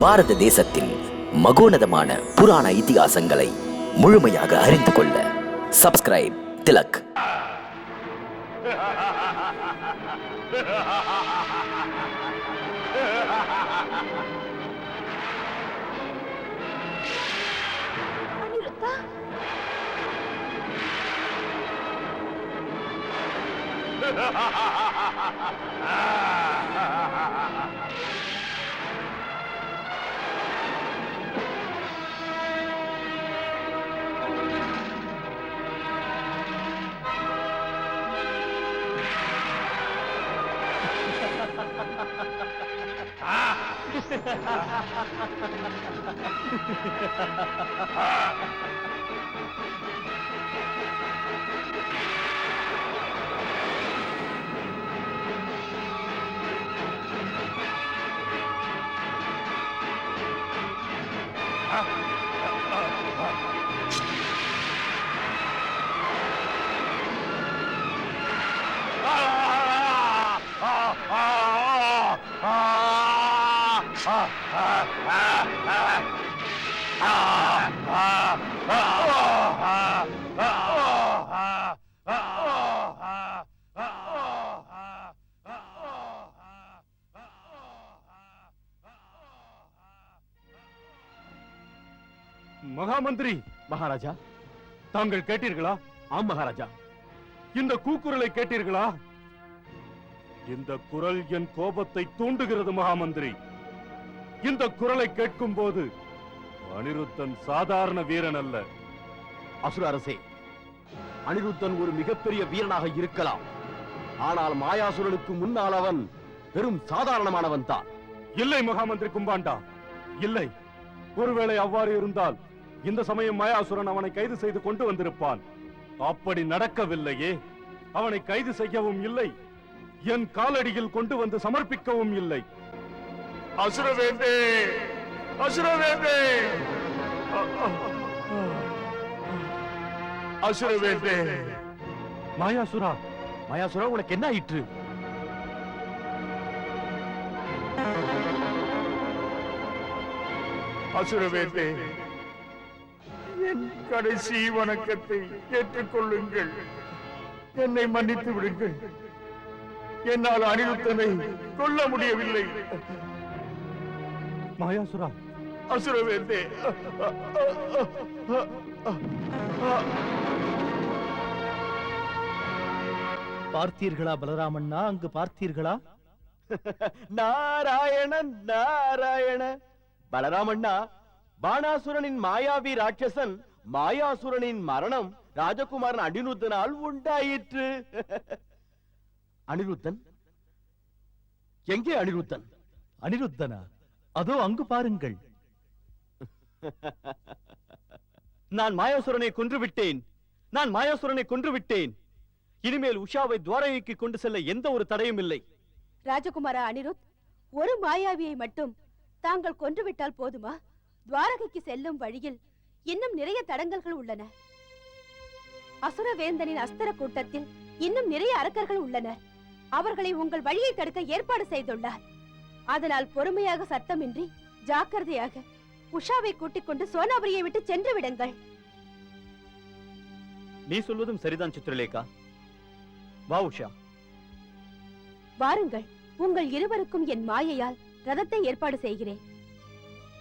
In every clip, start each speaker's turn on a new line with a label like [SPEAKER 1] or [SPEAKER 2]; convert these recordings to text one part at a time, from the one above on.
[SPEAKER 1] பாரத தேசத்தின் மகோனதமான புராண இதிகாசங்களை முழுமையாக அறிந்து கொள்ள சப்ஸ்கிரைப் திலக்.
[SPEAKER 2] மகாமந்திரி.
[SPEAKER 3] மகாராஜா,
[SPEAKER 2] தாங்கள் கேட்டீர்களா?
[SPEAKER 3] ஆம் மகாராஜா.
[SPEAKER 2] இந்த கூக்குரலை கேட்டீர்களா? இந்த குரல் என் கோபத்தை தூண்டுகிறது மகாமந்திரி. இந்த குரலை கேட்கும் போது அனிருத்தன் சாதாரண வீரன் அல்ல.
[SPEAKER 3] அசுர அரசே, அனிருத்தன் ஒரு மிகப்பெரிய வீரனாக இருக்கலாம். ஆனால் மாயாசுரனுக்கு முன்னால் அவன் வெறும் சாதாரணமானவன் தான்.
[SPEAKER 2] இல்லை மகாமந்திரி கும்பாண்டா, இல்லை. ஒருவேளை அவ்வாறு இருந்தால் இந்த சமயம் மாயாசுரன் அவனை கைது செய்து கொண்டு வந்திருப்பான். அப்படி நடக்கவில்லையே. அவனை கைது செய்யவும் இல்லை, என் காலடியில் கொண்டு வந்து சமர்ப்பிக்கவும் இல்லை.
[SPEAKER 4] அசுரவேந்தே, அசுரவேந்தே, அசுரவேந்தே.
[SPEAKER 2] மாயாசுரா,
[SPEAKER 3] மாயாசுரா, உனக்கு என்ன ஆயிற்று?
[SPEAKER 4] அசுரவேந்தே, என் கடைசி வணக்கத்தை ஏற்றுக்கொள்ளுங்கள். என்னை மன்னித்து விடுங்கள். என்னால் அனிருத்தனை கொல்ல முடியவில்லை.
[SPEAKER 2] மாயாசுரா.
[SPEAKER 4] அசுரவேந்தே,
[SPEAKER 5] பார்த்தீர்களா பலராமண்ணா? அங்கு பார்த்தீர்களா?
[SPEAKER 3] நாராயணன் நாராயண. பலராமண்ணா, பாணாசுரனின் மாயாவி ராட்சசன் மாயாசுரனின் மரணம் ராஜகுமாரன் அனிருத்தனால் உண்டாயிற்று. அனிருத்தன் எங்கே? அனிருத்தன்?
[SPEAKER 5] அனிருத்தனா? அதோ அங்கு பாருங்கள்.
[SPEAKER 3] நான் மாயாசுரனை கொன்றுவிட்டேன். நான் மாயாசுரனை கொன்றுவிட்டேன். இனிமேல் உஷாவை துவாரகைக்கு கொண்டு செல்ல எந்த ஒரு தடையும் இல்லை.
[SPEAKER 6] ராஜகுமாரா அனிருத், ஒரு மாயாவியை மட்டும் தாங்கள் கொன்றுவிட்டால் போதுமா? துவாரகைக்கு செல்லும் வழியில் இன்னும் நிறைய தடங்கல்கள் உள்ளன. அசுரவேந்தனின் அஸ்திர கூட்டத்தில் இன்னும் நிறைய அரக்கர்கள் உள்ளனர். அவர்களை உங்கள் வழியை தடுக்க ஏற்பாடு செய்துள்ளார். அதனால் பொறுமையாக, சத்தமின்றி ஜாக்கிரதையாக உஷாவை கூட்டிக் கொண்டு சோனாபுரியை விட்டு சென்று விடுங்கள்.
[SPEAKER 3] நீ சொல்வதும் சரிதான் சித்ரலேகா. வா உஷா.
[SPEAKER 6] வாருங்கள், உங்கள் இருவருக்கும் என் மாயையால் ரதத்தை ஏற்பாடு செய்கிறேன்.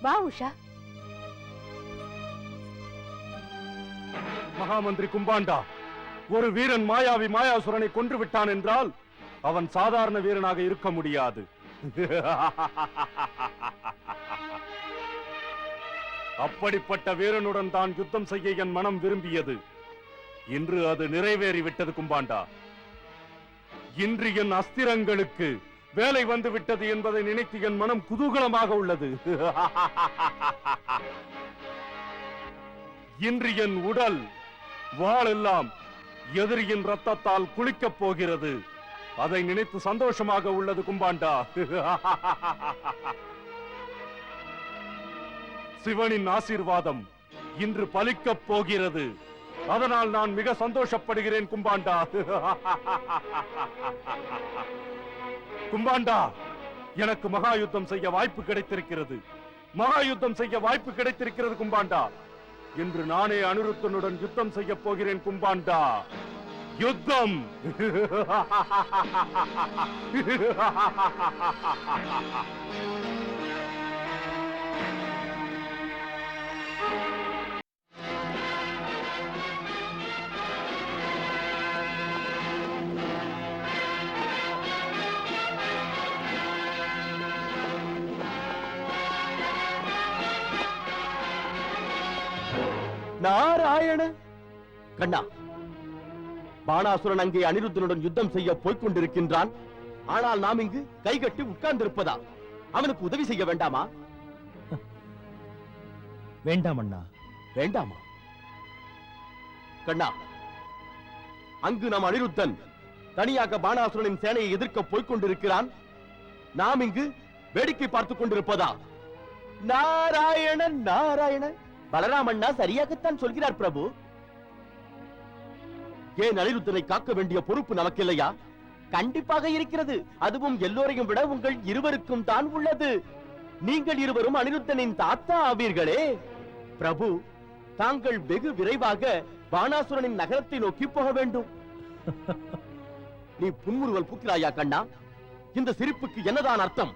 [SPEAKER 6] வா உஷா.
[SPEAKER 2] மகாமந்திரி கும்பாண்டா, ஒரு வீரன் மாயாவி மாயாசுரனை கொன்று விட்டான் என்றால் அவன் சாதாரண வீரனாக இருக்க முடியாது. அப்படிப்பட்ட வீரனுடன் தான் யுத்தம் செய்ய என் மனம் விரும்பியது. இன்று அது நிறைவேறிவிட்டது கும்பாண்டா. இன்று என் அஸ்திரங்களுக்கு வேலை வந்து விட்டது என்பதை நினைத்து என் மனம் குதூகலமாக உள்ளது. இன்று என் உடல் வாளெல்லாம் எதிரியின் ரத்தத்தால் குளிக்கப் போகிறது. அதை நினைத்து சந்தோஷமாக உள்ளது கும்பாண்டா. சிவனின் ஆசீர்வாதம் இன்று பலிக்கப் போகிறது. அதனால் நான் மிக சந்தோஷப்படுகிறேன் கும்பாண்டா. கும்பாண்டா, எனக்கு மகா யுத்தம் செய்ய வாய்ப்பு கிடைத்திருக்கிறது. மகா யுத்தம் செய்ய வாய்ப்பு கிடைத்திருக்கிறது கும்பாண்டா. இன்று நானே அனிருத்தனுடன் யுத்தம் செய்ய போகிறேன் கும்பாண்டா. யுத்தம்!
[SPEAKER 3] நாராயண கண்ணா, பாணாசுரன் அங்கே அனிருத்தனுடன் யுத்தம் செய்ய போய்க் கொண்டிருக்கின்றான். ஆனால் நாம் இங்கு கைகட்டி உட்கார்ந்திருப்பதா? அவனுக்கு உதவி செய்ய வேண்டாமா?
[SPEAKER 5] வேண்டாம் அண்ணா.
[SPEAKER 3] வேண்டாமா? கண்ணா, அங்கு நம் அனிருத்தன் தனியாக பாணாசுரனின் சேனையை எதிர்க்க போய்க் கொண்டிருக்கிறான். நாம் இங்கு வேடிக்கை பார்த்துக் கொண்டிருப்பதா? நாராயணன் நாராயணன், பலராமண்ணா சரியாகத்தான் சொல்கிறார் பிரபு. ஏன் அனிருத்தனை காக்க வேண்டிய பொறுப்பு நமக்கு இல்லையா? கண்டிப்பாக இருக்கிறது. அதுவும் எல்லோரையும் விட உங்கள் இருவருக்கும் தான் உள்ளது. நீங்கள் இருவரும் அனிருத்தனின் தாத்தா ஆவீர்களே. பிரபு, தாங்கள் வெகு விரைவாக பாணாசுரனின் நகரத்தை நோக்கி போக வேண்டும். நீ புன்முறுவல் பூக்கிறாயா கண்ணா? இந்த சிரிப்புக்கு என்னதான் அர்த்தம்?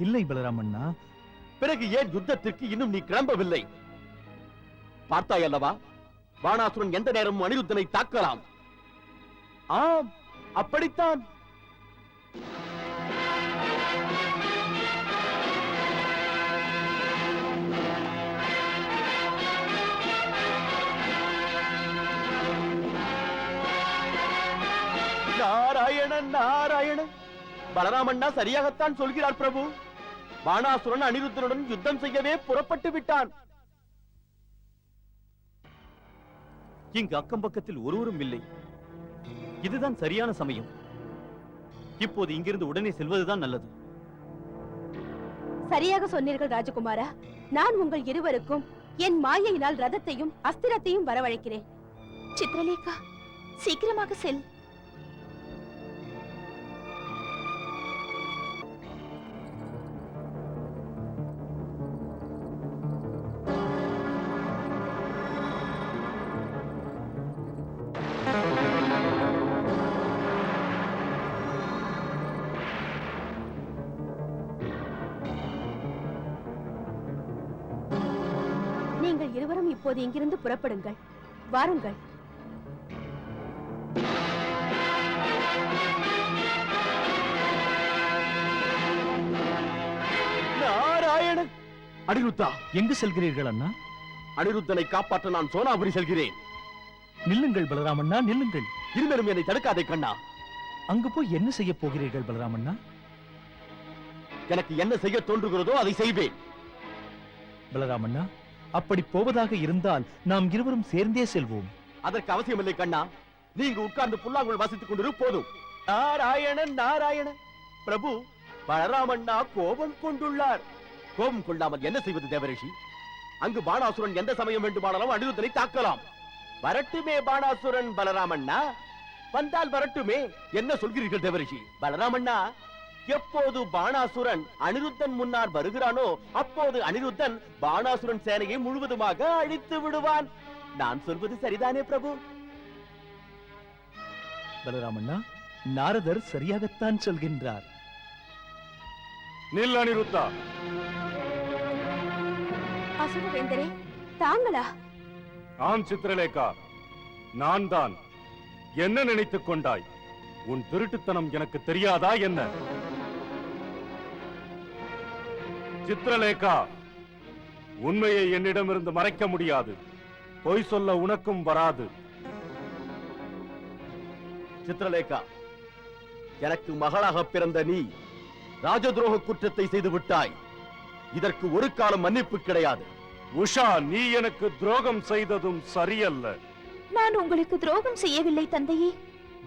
[SPEAKER 5] இல்லை பலராமண்ணா.
[SPEAKER 3] பிறகு ஏன் யுத்தத்திற்கு இன்னும் நீ கிளம்பவில்லை? பார்த்தாய் அல்லவா, பாணாசுரன் எந்த நேரமும் அனிருத்தனை தாக்கலாம். ஆம், அப்படித்தான். நாராயணன் நாராயணன், பலராமண்ணா சரியாகத்தான் சொல்கிறார் பிரபு. பாணாசுரன் அனிருத்தனுடன் யுத்தம் செய்யவே புறப்பட்டு விட்டான்.
[SPEAKER 7] இங்கு அக்கம் பக்கத்தில் ஒருவரும் இல்லை. இதுதான் சரியான சமயம். இப்போது இங்கிருந்து உடனே செல்வதுதான் நல்லது.
[SPEAKER 6] சரியாக சொன்னீர்கள் ராஜகுமாரா. நான் உங்கள் இருவருக்கும் என் மாயையினால் ரதத்தையும் அஸ்திரத்தையும் வரவழைக்கிறேன்.
[SPEAKER 8] சித்ரலேகா, சீக்கிரமாக செல்.
[SPEAKER 6] நீங்கள் இருவரும் இப்போது இங்கிருந்து புறப்படுங்கள். வாருங்கள்.
[SPEAKER 3] நாராயணன், அனிருத்தா,
[SPEAKER 5] எங்கு செல்கிறீர்கள் அண்ணா?
[SPEAKER 3] அனிருத்தனை காப்பாற்ற நான் சோனாபுரி செல்கிறேன்.
[SPEAKER 5] நில்லுங்கள் பலராமண்ணா, நில்லுங்கள்.
[SPEAKER 3] இருவரும் என்னை தடுக்காதே கண்ணா.
[SPEAKER 5] அங்கு போய் என்ன செய்ய போகிறீர்கள் பலராமண்ணா?
[SPEAKER 3] எனக்கு என்ன செய்ய தோன்றுகிறதோ அதை செய்வேன்.
[SPEAKER 5] பலராமண்ணா, அப்படி போவதாக இருந்தால் நாம் இருவரும் சேர்ந்தே செல்வோம்.
[SPEAKER 3] அதற்கு அவசியமில்லை கண்ணா. நீங்க உட்கார்ந்து புல்லாங்குழல் வாசித்துக் கொண்டிரு போதும். நாராயணன் நாராயணன். பிரபு, பலராமண்ணா கோபம் கொண்டுள்ளார். கோபம் கொள்ளாமல் என்ன செய்வது தேவரிஷி? அங்கு பாணாசுரன் எந்த சமயம் வேண்டுமானாலும் அனிருத்தனை தாக்கலாம். வரட்டுமே பாணாசுரன். பலராமண்ணா வந்தால் வரட்டுமே. என்ன சொல்கிறீர்கள் தேவரிஷி? பலராமண்ணா, எப்போது பாணாசுரன் அனிருத்தன் முன்னால் வருகிறானோ அப்போது அனிருத்தன் பாணாசுரன் சேனையை முழுவதுமாக அழித்து விடுவான். நான் சொல்வது சரிதானே பிரபு?
[SPEAKER 5] பலராமண்ணா, நாரதர் சரியாகத்தான் சொல்கின்றார்.
[SPEAKER 2] நில் அனிருத்தா.
[SPEAKER 6] அசுரவேந்தரே, தாங்களா?
[SPEAKER 2] ஆம் சித்திரலேகா, நான் தான். என்ன நினைத்துக் கொண்டாய்? உன் திருட்டுத்தனம் எனக்கு தெரியாதா என்ன? சித்திரலேகா, உண்மையை என்னிடமிருந்து மறைக்க முடியாது. பொய் சொல்ல உனக்கும் வராது.
[SPEAKER 3] சித்திரலேகா, எனக்கு மகளாக பிறந்த நீ ராஜதுரோக குற்றத்தை செய்து விட்டாய். இதற்கு ஒரு காலம் மன்னிப்பு கிடையாது.
[SPEAKER 2] உஷா, நீ எனக்கு துரோகம் செய்ததும் சரியல்ல.
[SPEAKER 8] நான் உங்களுக்கு துரோகம் செய்யவில்லை தந்தையே.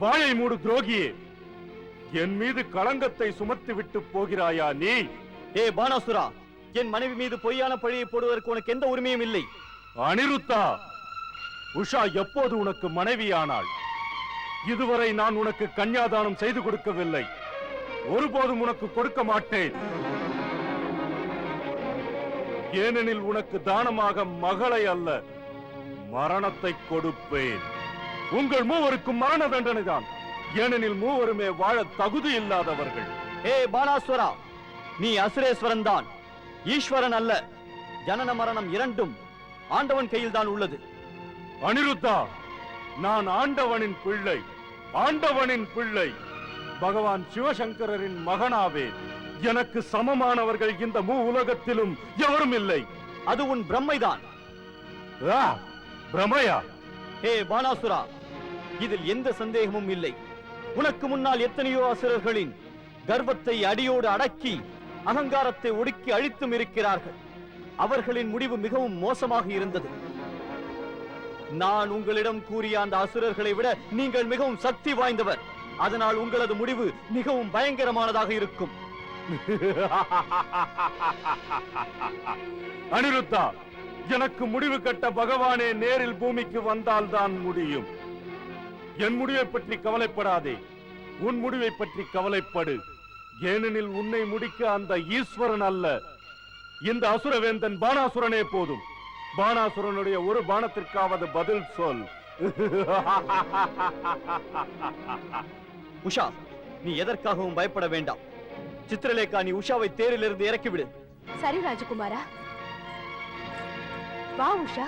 [SPEAKER 2] வாயை மூடு துரோகியே. என் மீது களங்கத்தை சுமத்தி விட்டு போகிறாயா நீ?
[SPEAKER 7] ஏ பாணாசுரா, என் மனைவி மீது பொய்யான பழியை போடுவதற்கு உனக்கு எந்த உரிமையும் இல்லை.
[SPEAKER 2] அனிருத்தா, உஷா எப்போது உனக்கு மனைவியானாள்? இதுவரை நான் உனக்கு கன்யாதானம் செய்து கொடுக்கவில்லை. ஒருபோதும் உனக்கு கொடுக்க மாட்டேன். ஏனெனில் உனக்கு தானமாக மகளை அல்ல மரணத்தை கொடுப்பேன். உங்கள் மூவருக்கும் மரண தண்டனைதான். ஏனெனில் மூவருமே வாழ தகுதி இல்லாதவர்கள்.
[SPEAKER 7] ஏ பானாசுரா, நீ அசுரேஸ்வரன் தான், ஈஸ்வரன் அல்ல. ஜனன மரணம் இரண்டும் ஆண்டவன் கையில் தான் உள்ளது.
[SPEAKER 2] அனிருத்தா, நான் ஆண்டவனின் பிள்ளை, ஆண்டவனின் பிள்ளை. பகவான் சிவசங்கரின் மகனாவேன். எனக்கு சமமானவர்கள் இந்த உலகத்திலும் எவரும் இல்லை.
[SPEAKER 7] அது உன் பிரம்மைதான்.
[SPEAKER 2] பிரமையா?
[SPEAKER 7] ஏ பானாசுரா, இதில் எந்த சந்தேகமும் இல்லை. உனக்கு முன்னால் எத்தனையோ அசுரர்களின் கர்வத்தை அடியோடு அடக்கி அகங்காரத்தை ஒடுக்கி அழித்தும் இருக்கிறார்கள். அவர்களின் முடிவு மிகவும் மோசமாக இருந்தது. நான் உங்களிடம் கூறிய அந்த அசுரர்களை விட நீங்கள் மிகவும் சக்தி வாய்ந்தவர். அதனால் உங்களது முடிவு மிகவும் பயங்கரமானதாக இருக்கும்.
[SPEAKER 2] அனிருத்தா, எனக்கு முடிவு கட்ட பகவானே நேரில் பூமிக்கு வந்தால் தான் முடியும். என் முடிவை பற்றி கவலைப்படாதே, உன் முடிவை பற்றி கவலைப்படு. ஏனெனில் உன்னை முடிக்க அந்த ஈஸ்வரன் அல்ல, இந்த அசுரவேந்தன் பானாசுரனே போதும். பானாசுரனுடைய ஒரு பானத்திற்காவது பதில் சொல்.
[SPEAKER 7] உஷா, நீ எதற்காகவும் பயப்பட வேண்டாம். சித்திரலேகா, நீ உஷாவை தேரிலிருந்து இறக்கிவிடு.
[SPEAKER 6] சரி ராஜகுமாரா, வா உஷா.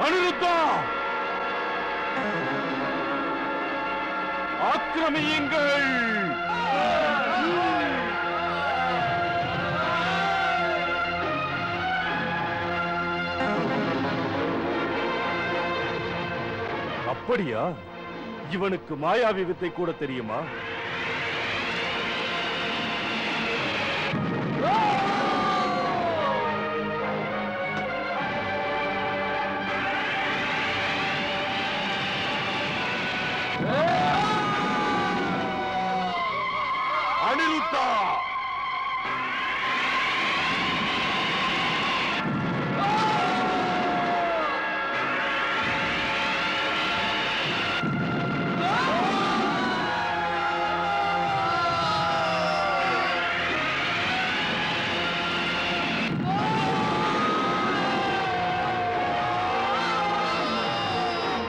[SPEAKER 2] அனிருத்தா, ஆக்கிரமியுங்கள்! அப்படியா? இவனுக்கு மாயாவி வித்தை கூட தெரியுமா?